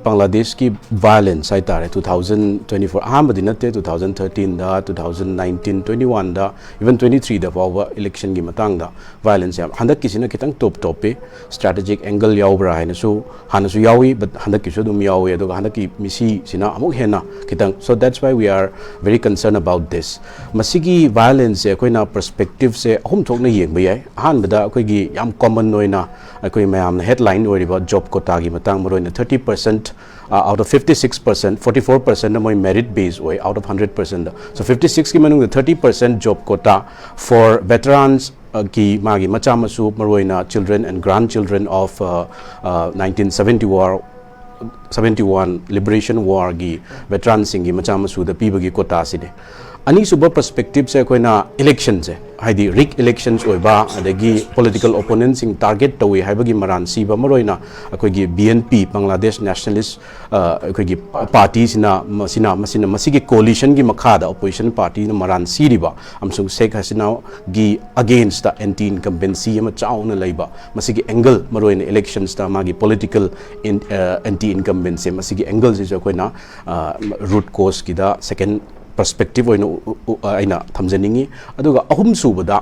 Bangladesh ki violence hai tare 2024 ahambadi natte 2013 da 2019 21 da even 23 da power election gi matang da violence ya handak kisina kitang top pe strategic angle yaubra haina su hanasu yawi but handak kisu dum yawi aduga handak ki misi sina amuk hena kitang. So that's why we are very concerned about this. Masigi violence se koina perspective se hum thokna yengba yai ahanbada koi gi yam common noina koi mayam headline ori ba job quota gi matang maroina 30% out of 56%, 44% moi merit based way out of 100%. So 56 ki manung 30% job quota for veterans ki magi macha masu maroina children and grandchildren of 1970 war 71 liberation war gi veteran singi macha masu da pibagi quota sine ani suba perspective se koina election se haidi rig elections oiba adagi political opponents sing target tawi haibagi maran siba maroina akoigi BNP Bangladesh Nationalist akoigi parties na masigi coalition gi makhada opposition party na maran siriba amsung Sheikh Hasina gi against the anti incumbency ma chauna leiba masigi angle maroina elections ta magi political anti incumbency masigi angles is koina root cause ki da second perspective aina thamjaningi aduga ahum subada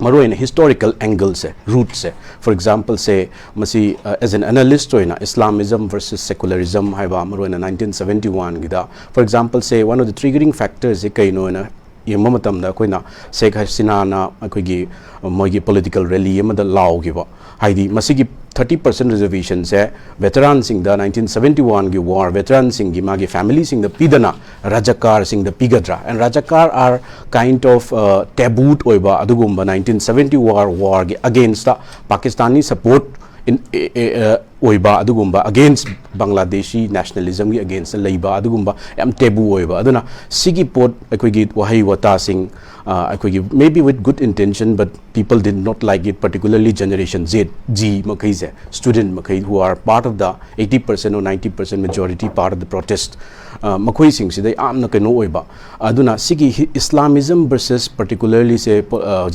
maroina historical angle se root se for example say masi as an analyst oina Islamism versus secularism haiba maroina 1971 gida for example say one of the triggering factors e kaino na yema matamda koina Sheikh Hasina na akoigi moigi political rally yema da law giba haidi masigi 30% reservation se veterans sing the 1971 gi war veterans sing gi magi family sing the pidana rajakar sing the pigadra and rajakar are kind of taboo oiba adugumba 1970 war gi against the Pakistani support in oiba adugumba against Bangladeshi nationalism gi against leiba adugumba am taboo oiba aduna sigi pot akoigi wahi wata sing maybe with good intention but people did not like it, particularly generation G makai se student makai who are part of the 80% or 90% majority part of the protest makai sing sidai amna keno oiba aduna sigi Islamism versus particularly say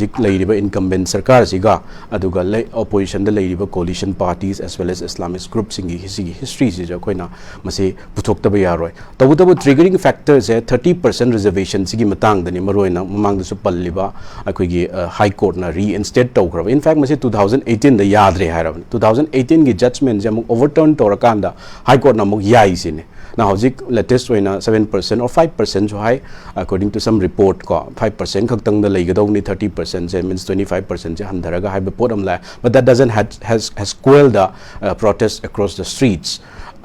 jik leiriba incumbent sarkar siga aduga opposition da leiriba coalition parties as well as Islamist groups singi history si ja koina mase puthokta ba yaroi tabu triggering factors hai 30% reservation sigi matang dani maroina mamang da su palliba akoigi high court na reinstate tawgraba in fact mase 2018 da yadre hairab 2018 gi judgment je amuk overturn torakanda high court na amuk yai sine now hojik latest oina 7% or 5% so high according to some report ko 5% khaktang da leigadau ni 30% je means 25% je handaraga haiba pot amla but that doesn't has quelled the protests across the streets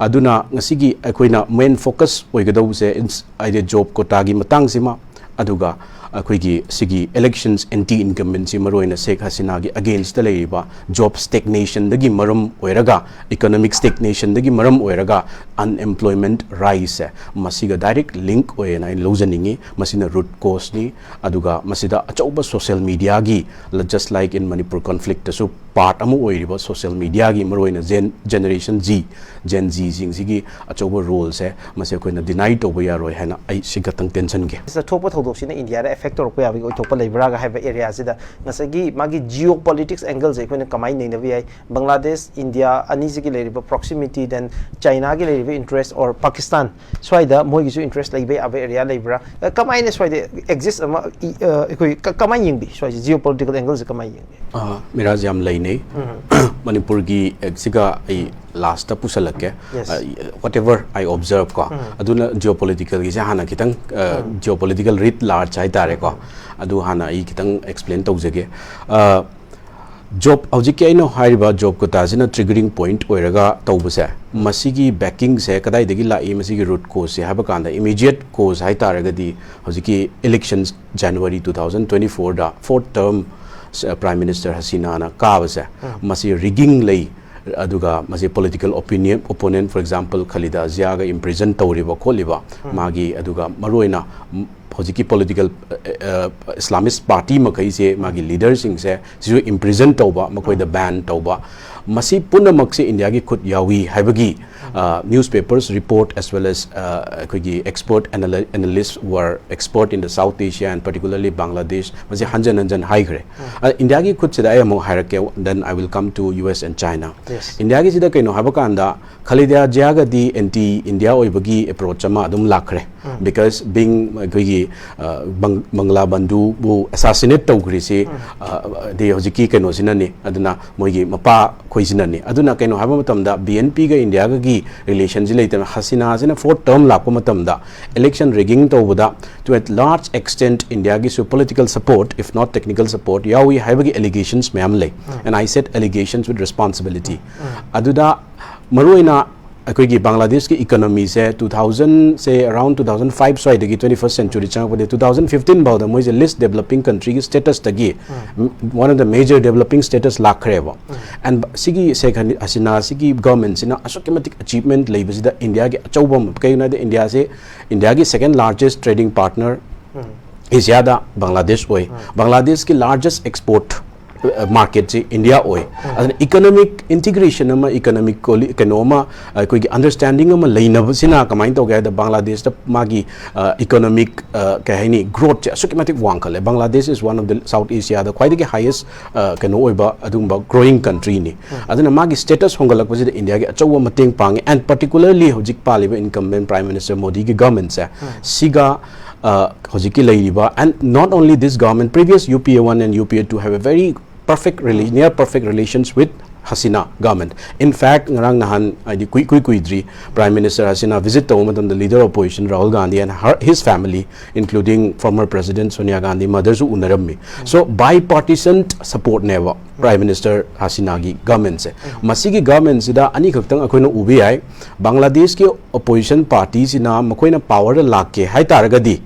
aduna ngasigi akoina main focus oigadau se ide job quota gi matang sima aduga akoigi sigi elections anti incumbency maroina Sheikh Hasina gi against the leiba job stagnation dagi maram oiraga economic stagnation dagi maram oiraga unemployment rise masiga direct link oena in lojaningi masina root cause ni aduga masida achauba social media gi just like in Manipur conflict so part amu oiriba social media gi maroina generation Gen Z sing sigi achauba role se masi koina deny to boya roi hana ai sigatang tension ge sa thopa thodok sina India ra factor ko yabi oi thopa lebra ga have area sida ngasagi magi geopolitics angles e koina kamai nei nabi ai Bangladesh India ani sigi leriba proximity then China gi leriba interest or Pakistan swaida moi gi interest leibe ave area lebra kamai ne swaida exist ama koi kamai yingbi swaida geopolitical angles kamai yingbi miraj yam leinei Manipur gi siga ai last ta pusalake whatever I observe ko aduna geopolitical gi hana kitang geopolitical writ large chai tare ko adu hana I kitang explain tawjage job hojik aino hariba job ko tajina triggering point oiraga tawbase masigi backing se kadai degi la masigi root cause se haba kanda immediate cause hai taraga di hojiki elections January 2024 da fourth term Prime Minister Hasina na kabase masi rigging lei aduga masi political opponent for example 𝗙𝗢𝗥𝗬𝗓𝗔 ga imprison tawriba kholiba magi aduga maroina hojiki political Islamist party makai se magi leaders sing se siu imprison tawba makoi da ban tawba masi punamak se India gi khut yawi haibagi newspapers report as well as expert analysts who are expert in the South Asia and particularly Bangladesh masi hanjan hanjan high gre India gi khut sida amo hairake then I will come to US and China India gi sida kaino habakanda khalidya jaga di anti India oibagi approach ama adum lakre because being Bangla Bandhu bu assassinate tawgri si de hojiki kaino sinani aduna moigi mapa khoisinani aduna kaino haba matamda BNP ga India ga gi relation ji leitama Hasina sina fourth term lakpa matamda election rigging tawbada to at large extent India gi so political support if not technical support yawi haibagi allegations mayam lay and I said allegations with responsibility aduda maruina akoigi Bangladesh ki economy se 2000 say around 2005 so idagi 21st century changpade 2015 bawda moi is least developing country ki status tagi one of the major developing status lakreba and sigi second asina sigi government sina asokematic achievement leibasida India ki achawbam kaina de India ki second largest trading partner Asia da Bangladesh oi Bangladesh ki largest export market ji India oi as economic integration ama economic economa koi understanding ama leina sina kamai to ga da Bangladesh da magi economic kahini growth asukematic wankale Bangladesh is one of the South Asia the quite highest kano oiba adumba growing country ni aduna magi status hongalak pasi India ge achawa mateng pang and particularly hojik paliba incumbent Prime Minister Modi gi government sa siga hojiki leiba and not only this government previous UPA1 and UPA2 have a very perfect near perfect relations with Hasina government. In fact, ngarang nahan id kui Prime Minister Hasina visit to the leader of opposition Rahul Gandhi and his family, including former President Sonia Gandhi, mother su unarammi. So bipartisan support never Prime Minister Hasina gi government se. Masigi government sida ani khaktang akoina ubi ai Bangladesh ki opposition party sina makoina power lakke hai taragadi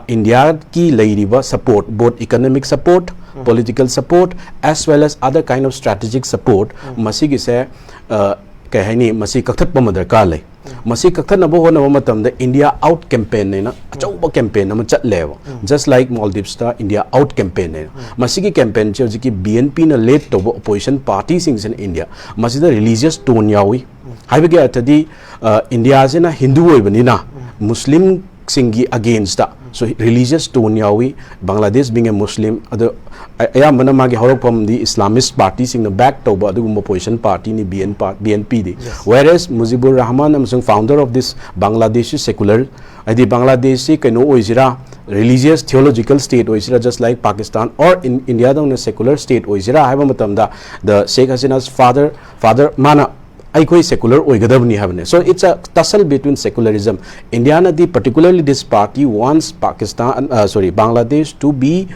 India ki leiriba support both economic support political support as well as other kind of strategic support masigi se kahani masi kakthak pa madarka lai masi kakthak na bo hona matam da India out campaign na achauba campaign na chat lewa just like Maldives ta India out campaign na masigi campaign che jiki BNP na led to opposition party sings in India masida religious tone yawi haibage atadi India se na Hindu oibani na Muslim singi against da so religious tone yawi Bangladesh being a Muslim ayamana magi horokpam the Islamist party sing the back to adugumba opposition party ni BNP di whereas Mujibur Rahman amsung founder of this Bangladeshi secular adi Bangladeshi kano oisira religious theological state oisira just like Pakistan or in India da a secular state oisira haiba matamda the Sheikh Hasina's father mana I secular so it's a tussle between secularism. India particularly this party wants Bangladesh to be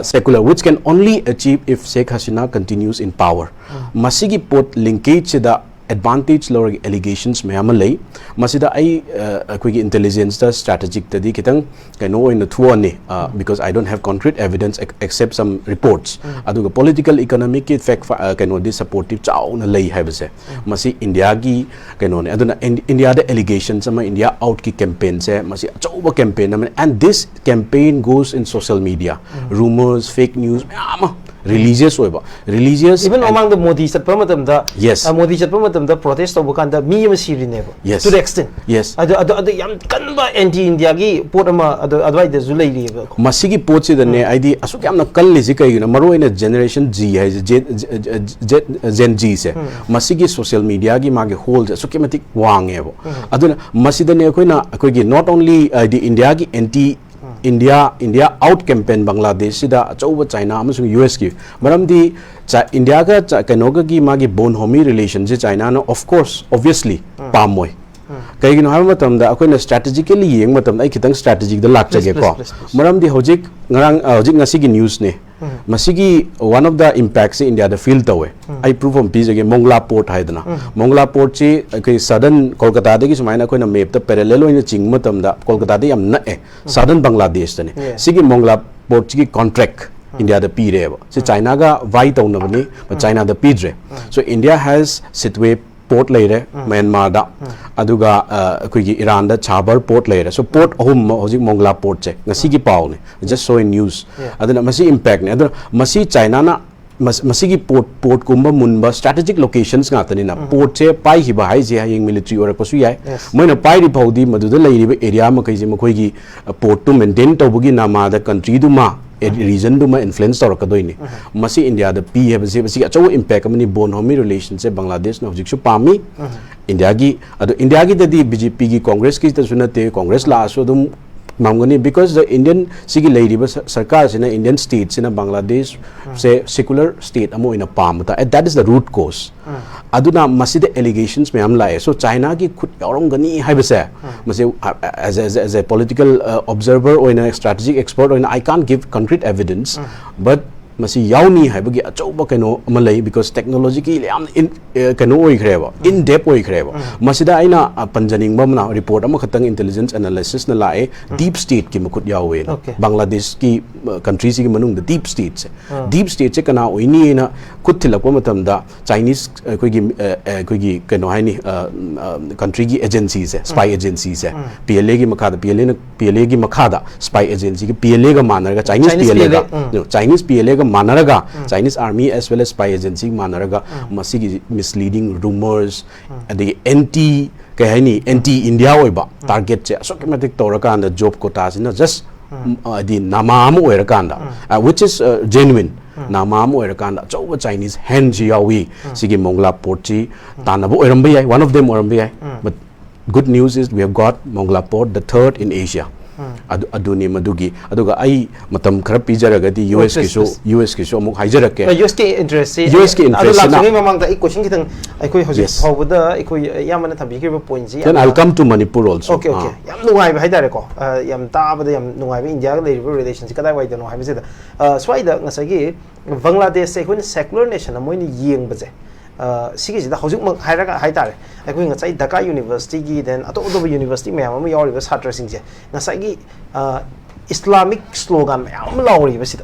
secular, which can only achieve if Sheikh Hasina continues in power. Masigi put linkage to the advantage lower allegations mehamalai masida ai intelligence da strategic tadi kitang kano in the thuani because I don't have concrete evidence except some reports aduga political economic effect kano this supportive chaw na lei habase masi India gi kano ne aduna India the allegations ama India out ki campaign se masi chaw campaign and this campaign goes in social media rumors fake news religious even among the Modi satpamatam da yes Modi satpamatam da protest of bukanda mi siri nebo yes to the extent yes adu yam kanba anti India gi potama advise the zulai reba masigi potsi da ne id asuk yamna kalli ji kai na maro in generation G hai Gen G se masigi social media gi mage hold asukematic wang ebo aduna masida ne koina gi not only the India gi anti India out campaign Bangladesh da achauba China amasung US ki maramdi India ga kanoga gi magi bone homie relation je China no of course obviously pamoy kai no ha matam da akoina strategically yeng matam ai kitang strategic da lak jage ko maramdi hojik ngasi gi news ne masigi one of the impacts in India the field tawe I prove on piece again Mongla port haidana Mongla port chi kai southern Kolkata de gi sumaina koina map ta parallel oina ching matam da Kolkata de yam na southern Bangladesh tane sigi Mongla port chi contract India the pire se China ga vai taw na bani but China the pidre so India has Sitwe port later Myanmar da aduga Iran da Chabar port later so port hojik Mongla port che ngasi gi paw ne just so in news aduna masi impact ne aduna masi China na masigi port kumba munba strategic locations nga tani na port che pai hi ba hai je hayeng military ora pasu yai moina pai ri phodi maduda lei ri area ma kai je makoi gi port to maintain tobugi nama da country du ma region du ma influence tor ka doini masi India da pi he basi basi acho impact amani bonhomi relations se Bangladesh na hojik su pami India gi da di BJP gi Congress ki ta sunate Congress la so dum Mamgani because the Indian sigi lady sarkar in Indian states in Bangladesh say secular state amo in a palm and that is the root cause. Aduna masi the allegations me am lai so China ki khut yaurong gani hai base masi as a political observer or in a strategic expert or in I can't give concrete evidence but masi yauni hai bagi achoba kano amalai because technology ki yam in kano oi khreba in depth oi khreba masida aina panjaning bamna report ama khatang intelligence analysis na lae deep state ki makut yawe Bangladesh ki countries ki manung the deep states se kana oi ni na khut thilakwa matam da Chinese koi gi kano hai ni country ki agencies hai spy agencies hai PLA ki makhada spy agency ki PLA ga manaraga Chinese PLA ga manaraga Chinese army as well as spy agency manaraga masigi misleading rumors and the anti India oiba target che asokematic torakanda job quotas in just the namam oirakanda which is genuine namam oirakanda choba Chinese hand jiawi sigi Mongla porchi tanabu oirambi one of them oirambi but good news is we have got Mongla port the third in Asia aduni madugi aduga ai matam khara pijaragadi US ki so amuk haijarake US ki interest na mamang da I question kitang aikoi hoji hawda aikoi yamana thambi ki point ji then I'll come to Manipur also okay yam nungai ba haidare ko yam tabada yam nungai ba India ga relations kadai wai da no haibse da swaida ngasagi Bangladesh se hun secular nation amoini yeng baje Sigi the Hosuk Hiraga Haitare, I going inside Dhaka University, then Atoba University, Mayam, or was hard dressing. Nasagi Islamic slogan, Lauri visit.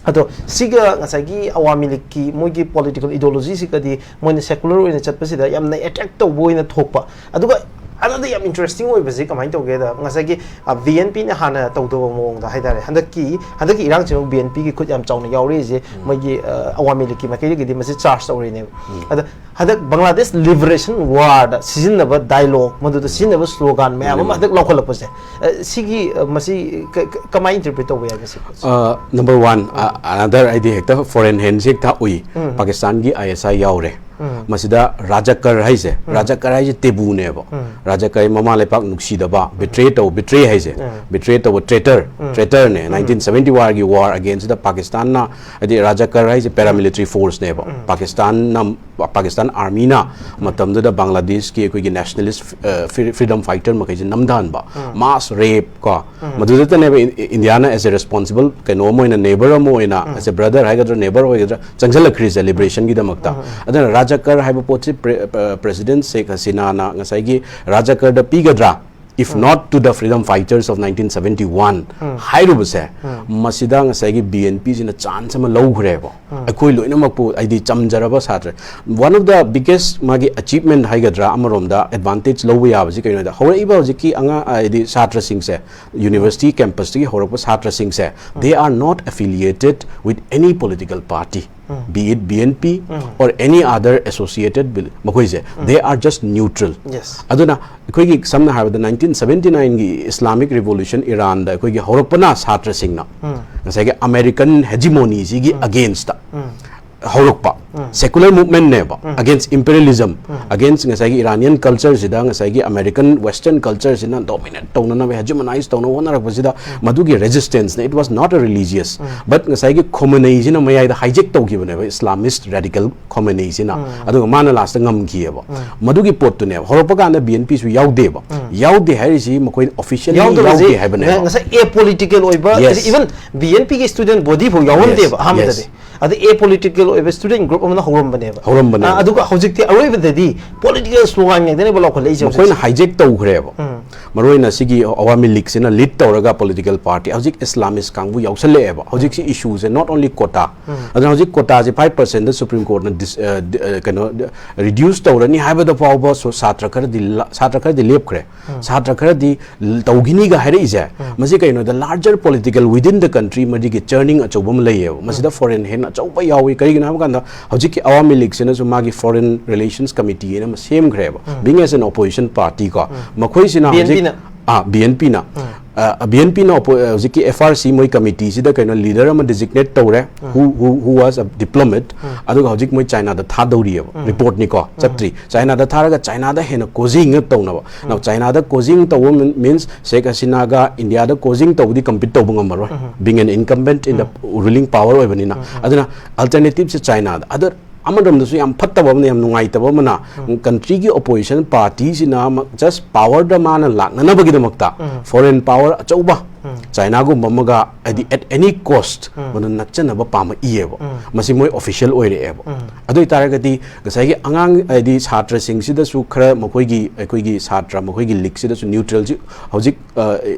Ato Siga Nasagi, Awamiliki, Mugi political ideology, Sikadi, when the secular in the Chapasida, Yam attack the boy in the Topa. Aduga. Another interesting way basic combined together. Ngasagi BNP na hana tawdo mo da haidare. Handaki irang chino BNP ki khut yam chawna yauri je magi awami liki makiri ki di masi charge tawri ne. Hadak Bangladesh liberation word season naba dialogue madu the season naba slogan me am hadak local pose. Sigi masi kamai interpret to way number one another idea hekta foreign handshake tha ui Pakistan gi ISI yaure. Masida Rajakar haise Rajakar haise tebu ne ba Rajakar mama lepak nuksi da ba betray haise betray to traitor ne 1970 war against the Pakistan na adi Rajakar haise paramilitary force ne ba Pakistan army na matam da Bangladesh ki koi nationalist freedom fighter ma kai namdan ba mass rape ka madu da ne India na as a responsible kano mo in a neighbor mo ina as a brother haigadra neighbor hoigadra changjal khri celebration gi damakta adana Rajakar haiba pochi President Sheikh Hasina na ngasai gi Rajakar da pigadra if not to the freedom fighters of 1971 hairu base masida ngasai gi BNP sina chance ma logre ba akoi loina makpu aidi chamjaraba satre one of the biggest magi achievement haigadra amarom da advantage lowe ya basi kaino da hore iba jiki anga aidi satra singh se university campus ki horok satra singh se they are not affiliated with any political party be it BNP or any other associated they are just neutral. Yes. Aduna koi samna have the 1979 gi Islamic Revolution Iran da koi horokpana satra singh na ngasai American hegemony gi against horokpa secular movement ne ba against imperialism against ngasai Iranian culture sida ngasai American western culture sina dominate tawna na hegemonize tawna wona rak basida madugi resistance it was not a religious but ngasai Khomeini sina mayai da hijack taw gi bane Islamist radical Khomeini sina adu mana last ngam gi ba madugi pot tu ne horokpa ka na BNP su yaude ba yaude hai si makoi officially yaude hai bane ngasai a political oiba even BNP ki student body pho yawonde ba hamdade adu a political student group amna horom bane aduga hojikti aroi bade di political slogan ne dene bala khole je ko hijack taw khre ba मरोइना सिगी Awami league से lead तौरगा political party हजिक Islamist कांगबु याउसलेबा हजिक सी issue से not only Kota अदन हजिक कोटा से 5% the supreme court ने कनो reduce तौरनी हाइबद पावबा सो छात्र खर दि लेपखरे छात्र खर दि तौगिनी गा हाइरे इजे मसी कइनो the larger political within the country मदि के चर्निंग अचौबम लइए मसी द फॉरेन हेन अचौबा यावी करिगिना हमकांदा हजिक अवामी लीग से न मागी फॉरेन रिलेशंस कमिटी ने सेम खरेबा being as an opposition party को मखोइ सिना हजिक BNP ना BNP ना हजिक FRC मोई कमिटी सिदा कइनो लीडर अमा डिजिग्नेट तौरे who was a diplomat अदुगा हजिक मोई चाइना दा था दौरियब रिपोर्ट निको चत्री चाइना दा थारगा चाइना दा हेन कोजिंग तौनबा नाउ चाइना दा कोजिंग तौ मीन्स शेख हसीना गा इंडिया दा कोजिंग तौदी कंपीट तौब ngमरो being an incumbent in the ruling power ओइबनिना अदुना अल्टरनेटिव से चाइना दा अदर अमरमदसु याम फत्तबम ने याम नुंगाइतबमना कंट्री की ओपोजिशन पार्टी सिना जस्ट पावर द मान लाननबगिदमक्ता फॉरेन पावर अचौबा चाइना गु ममगा एट एनी कॉस्ट मन नचनब पाम इएब मसी मोय ऑफिशियल ओइरेब अदुइ तारगदी गसाइगी अंगांग आइदी छात्र सिंगसिदसु खरा मखोइगी अखोइगी छात्र मखोइगी लीग सिदसु न्यूट्रल जि हौजिक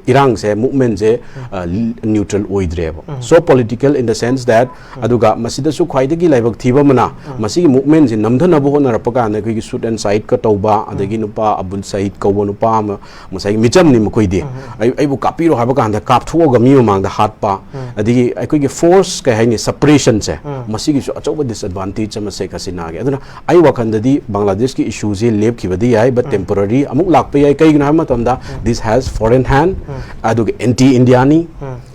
इरांग से मूवमेंट से न्यूट्रल ओइद्रेब so political in the sense that अदुगा मसिदसु ख्वाइदगी लाइबक थिबमना मसी मूवमेंट से नमधनब होनरपका न अखोइगी शूट एंड साइड का तौबा अदगी नुपा अब्दुल सईद कौबो नुपा मसाई मिचमनि मखोइदी आइबु कापिरो हाबका कापथोग मी मांग हाटपा अदगी अखोइगी फोर्स कह हाइनि सेपरेशन से मसीगी अचौब डिसएडवांटेज अमा से कसिनागे अदुना आई वखंददी बांग्लादेश की इशू से लेपखिबदी याय बट टेम्पररी अमुक लाकपे याय कइगना मतमदा दिस हैज फॉरेन हैंड अदुगे एंटी इंडियानी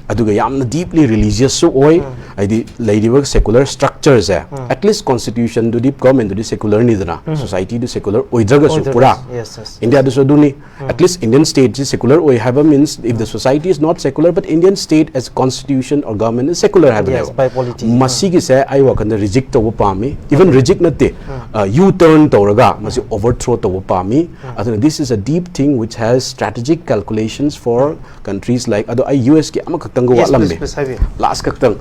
अदुगा यामना डीपली रिलीजियस सो ओय आइदी लेडिबक सेकुलर स्ट्रक्चर से एटलीस्ट कॉन्स्टिट्यूशन दु दीप गवर्नमेंट दु सेकुलर निदना सोसाइटी दु सेकुलर ओइद्रगा सु पुरा इंडिया दु दुनी एटलीस्ट इंडियन स्टेट जे सेकुलर ओय have means if the society is not secular but Indian state as constitution और गवर्नमेंट इज सेकुलर हैव मसी की से आई वकन रिजेक्ट तो पामी इवन रिजेक्ट नते यू टर्न तोरगा मसी ओवरथ्रो तो पामी अदुना this is a deep thing which has strategic calculations for countries like अदो आई यूएस के अमक लास्ट कक्तंग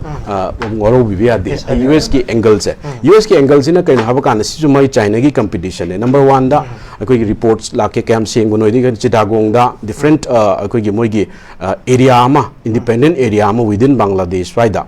ngoro bibiya de US की एंगल से US की एंगल से ना कहीं हब कान सिजु मई चाइना की कंपटीशन है नंबर 1 दा कोई रिपोर्ट्स लाके कैम सेंग नोइदी चिटागोंग दा डिफरेंट कोई मोई की एरिया अमा इंडिपेंडेंट एरिया अमा विदिन बांग्लादेश राइदा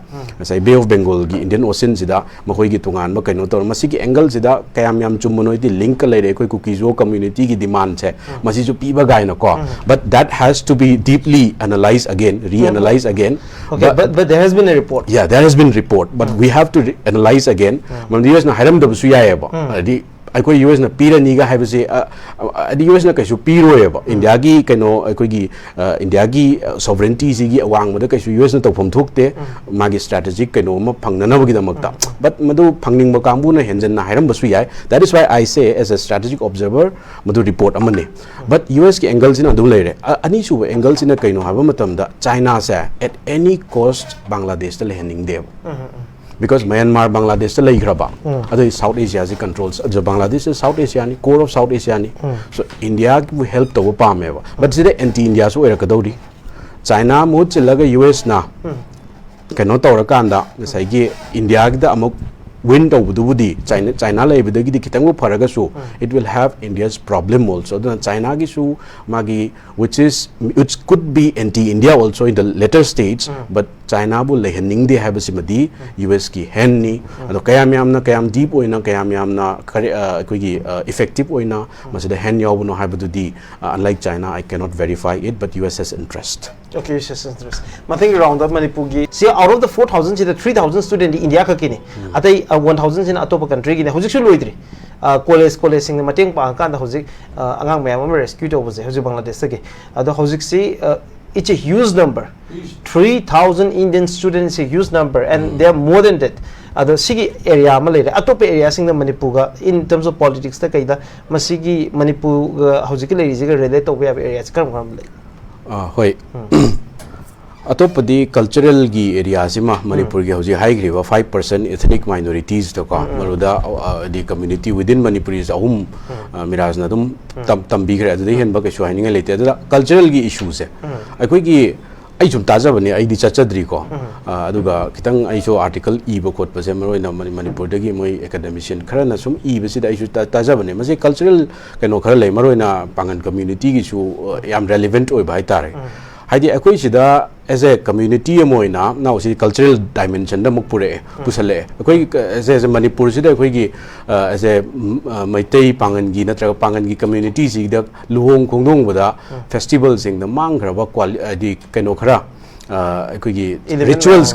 सै बे ऑफ बंगाल की इंडियन ओशन सिदा मखोई की तुंगान म कइनो तोर मसी की एंगल सिदा कयाम याम चुम नोइदी लिंक लेरे कोई कुकीजो कम्युनिटी की डिमांड है मसी जो पीबा गायनो को but that has to be deeply analyse again reanalyse again but there has been a report there has been report but we have to analyze again man US na hiram da su yaeba adi अखोई US ना पीरनी गा है से US ना कैसु पीरोएब India की कनो अखोई India की सॉवरेंटी सिगी अवांग मद कैसु US ना तौफम थोकते मागी स्ट्रेटेजिक कनो म फंगननबगिदमक्ता बट मदु फंगनिंग कांबु ना हेंजन ना हायरम बसु याय that is why I say as a strategic observer मदु रिपोर्ट अमने बट US की एंगल सिना अदु लेरे अनी सुब एंगल सिना कनो हाबा मतमदा चाइना से एट एनी कॉस्ट बांग्लादेश त लेहनिंग देब because Myanmar Bangladesh से लई खरबा अदो साउथ एशिया से कंट्रोल्स जो बांग्लादेश से साउथ एशिया नि कोर ऑफ साउथ एशिया नि सो इंडिया की हेल्प तो पामेबा बट सिदे एंटी इंडिया सो ओरकदौरी चाइना मु चिलगा US ना कनो तौरकांदा गसाइगी इंडिया की दा अमुक win tawbudubudi China laibudagi kitangu faragasu it will have India's problem also the China gi su magi which could be anti India also in the later stage but China bu lehening de have simadi US ki hen ni ado kayam yamna kayam deep oina kayam yamna koi gi effective oina masida hen yaw no habududi unlike China I cannot verify it but US has interest okay US has interest nothing around that Manipur gi see out of the 4000 the 3000 student in India ka kini atai 1000 in atop country gi hojik su loidri college sing mateng pa kan da hojik angang mayam am rescue to bose hojik Bangladesh ge ado hojik si it's a huge number 3000 Indian students a huge number and they are more than that the sigi area ma lere atop area sing Manipur ga in terms of politics ta kaida masigi Manipur hojik le ri ga relate to area karam le hoi atopadi cultural gi area sima Manipur gi hoji high grade 5% ethnic minorities to ka maruda the community within Manipur is ahum miraj na dum tambi gre adu hen ba ke shu haning lete da cultural gi issues hai akoi gi ai sum taja bani ai di chachadri ko aduga kitang ai so article e ba khot pa se maroi na manipur dagi moi academician khara na sum e ba si ai su taja bani mase cultural kano khara lai maroi na pangan community gi su yam relevant oi bai tare haidi akoi sida as a community amoina now si cultural dimension da mukpure pusale akoi as a manipur sida akoi gi as a maitai pangan gi natra pangan gi community si da luhong khongdong bada festival sing da mang khara ba di kano khara rituals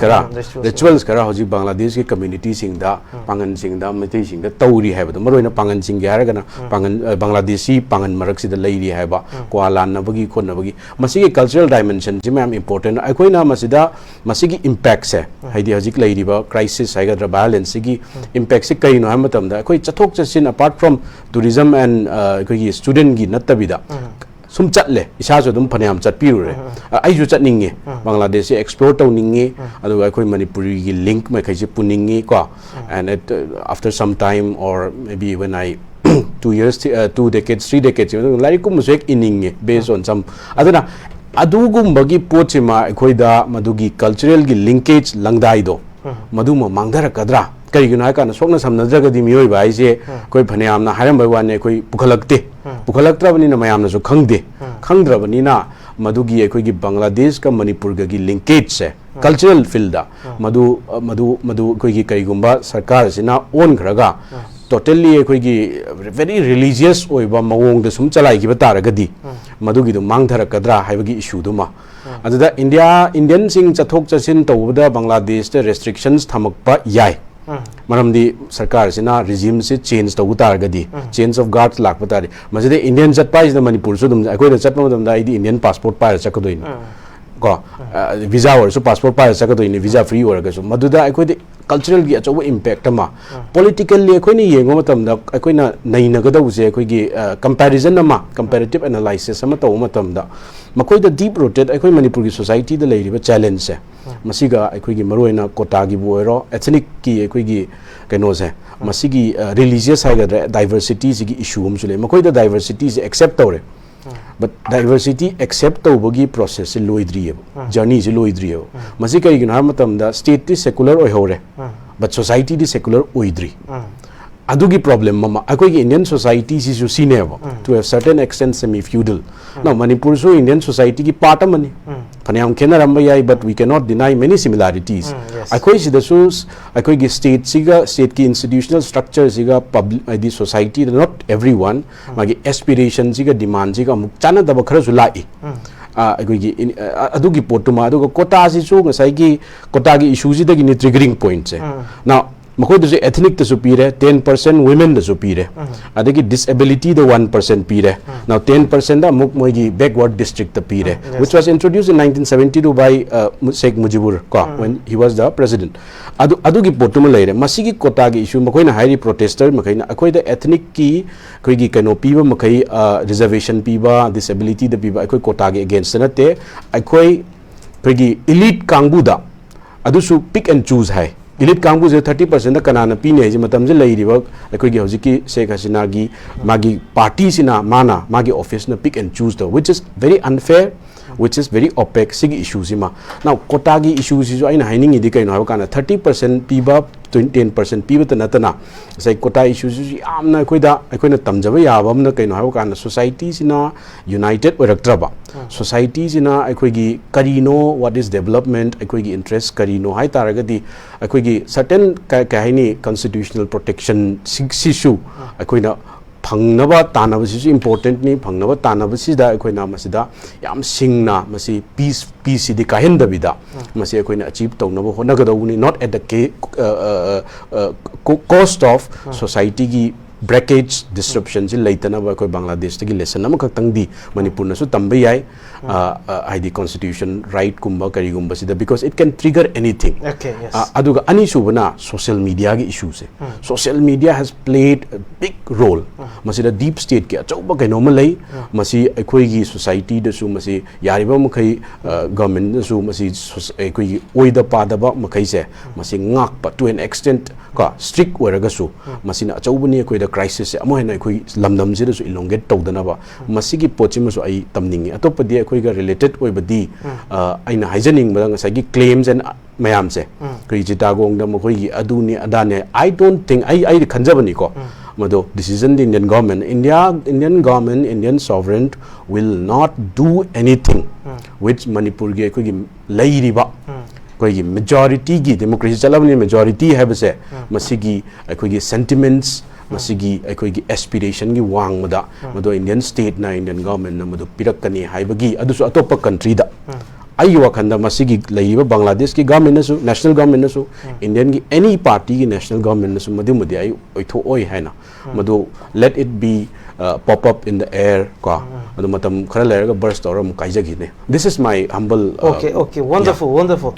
kara hoji Bangladesh ki community sing da pangan sing da maitai sing da tauri hai ba maroina pangan sing ga ra gana pangan Bangladeshi pangan marak si da leiri hai ba kwalan na bagi khon na bagi masigi cultural dimension ji mam important akoi na masida masigi impact se haidi hoji leiri ba crisis hai ga violence gi impact se kai no ha matam da akoi chathok chasin apart from tourism and akoi student gi natabida sum chatle isa so dum phaniam chatpiru re ai ju chatninge Bangladesh explore tawninge adu ai khoi manipuri gi link mai khai se puninge ko and after some time or maybe when I 2 years 2 decades 3 decades like kum sek ininge based on some aduna adugum bagi pochima khoi da madugi cultural gi linkage langdai do maduma mangdara kadra कई का सोना समनद्रगदी मियोय बाइसे कोई फनेयामना हारम बवाने कोई पुखलकते पुखलक्त्रबनिना मयामना खंगदे खंगद्रबनिना मधुगी अखोगी बांग्लादेश का मणिपुर की linkage से cultural field मधु मधु मधु अखोगी कईगुंबा सरकार सिना own Kharga totally अखोगी very religious ओइबा मवोंग सुम चलाइगिबा तारगदी मधुगी दु मांगधरकद्रा हाइबगी इशू दुमा अदुदा इंडियन सिंग चथोक चसिन तौबदा बांग्लादेश ते रेस्ट्रिक्शंस थमकपा याय मरमदी सरकार सिना रिजीम से चेंज तौ तारगदी चेंज ऑफ गार्ड्स लाखपा तारे मजदे इंडियन चटपा इस मणिपुर सु दुम अखोय चटपा मदम दा इंडियन पासपोर्ट पार चकदोइन को वीजा और सु पासपोर्ट पार चकदोइन वीजा फ्री ओरगसु मदुदा अखोय कल्चरल की अचौब इम्पैक्ट अमा पॉलिटिकली अखोय येंगो मतम दा अखोय नैनगदौसे अखोय की कंपैरिजन अमा कंपैरेटिव एनालिसिस अमा तौ मतम दा मखोय दा डीप रूटेड अखोय मणिपुर की सोसाइटी दा लेरिबा चैलेंज से मसिगा अखोय की मरोयना कोटा की बोयरो एथनिक की अखोय की कनो से मसिगी रिलीजियस हाइगद्रा डाइवर्सिटी सिगी इशू हम सुले मखोय दा डाइवर्सिटी से accept तौरे but diversity accept tawbagi process se loidriye journey se loidriye masi kai gina matam da state ti secular oi hore but society di secular oidri adugi problem mama akoi Indian society si su sineva to a certain extent semi feudal now Manipur so Indian society ki part amani phaniam khena ramba yai but we cannot deny many similarities akoi si da su akoi gi state siga state ki institutional structure siga public the society not everyone magi aspiration siga demand siga muk chana daba khara su lai akoi gi adugi potuma aduga kota si su ngasai gi kota gi issue si da gi triggering point se now मखोद से ethnic तसु पीरे 10% women तसु पीरे अदगी disability the 1% पीरे now 10% दा मुक मोगी backward district ता पीरे which was introduced in 1972 by Sheikh Mujibur ko when he was the president adu की पोटुम लेरे मसीगी कोटा की इशू मखोइना हाइरी प्रोटेस्टर मखैना अखोइदा एथनिक की कोइगी कनो पीबा मखै रिजर्वेशन पीबा disability दा पीबा अखोइ कोटा के अगेंस्ट नते अखोइ कोइगी elite कांगबुदा अदुसु pick and choose है elite कांगबु जे 30% कनाना पीने जे मतम जे लेरिबा अखोइगी हौजिकी शेख हसीना की मागी पार्टी सिना माना मागी ऑफिस न pick and choose the which is very unfair which is very opaque sigi issues ima now kota gi issues is aina haining idi kaino ha kana 30% piba 10% piba ta natana sai kota issues amna koina tamjaba yaba amna kaino ha kana society sina united oraktraba society sina akoi gi karino what is development akoi gi interest karino hai taragadi akoi gi certain kaini constitutional protection issue akoina फंगनबा तानबसिसु important नि फंगनबा तानबसिदा अखोइना मसिदा याम सिंगना मसि पीस सिदि काहेंदबिदा मसि अखोइना अचीव तौनबो होनगदौनी not at the cost of society की ब्रेकेज डिस्ट्रप्शन से लेतनबा अखोइ बांग्लादेश तगी लेसन अम खतंगदी मणिपुर नसु तंबे याय आईडी कॉन्स्टिट्यूशन राइट कुंबा करिगुंबा सिदा because it can trigger anything अदुगा अनि सुबना सोशल मीडिया की इशू से social media has played a big role मसिदा deep state के अचौबा कैनोम लै मसि अखोइगी सोसाइटी दसु मसि यारिबा मखै गवर्नमेंट दसु मसि अखोइगी ओइदा पादबा मखै से मसि ngakpa to an extent का strict ओरगसु मसिना अचौबनी अखोइदा crisis se amo hena khoi lamdam je su elongate tawdana ba masigi pochim su ai tamningi atopadi khoi ga related oi badi aina haijaning ba nga sagi claims and mayam se kri jitagong da mo khoi gi aduni adane I don't think I khanjabani ko mado decision the Indian government Indian sovereign will not do anything which Manipur ge khoi gi lairi ba khoi gi majority gi democracy chalabani majority have se masigi khoi gi sentiments masigi khoi gi aspiration gi wang mada mado Indian state na Indian government na mado pirakani haibagi adusu atopa country da ayi wakanda masigi laiba Bangladesh ki government nasu national government nasu Indian ki any party ki national government nasu madi ai oitho oi haina madu let it be pop up in the air ko adu matam khara lerga burst or kaijagi ne this is my humble okay wonderful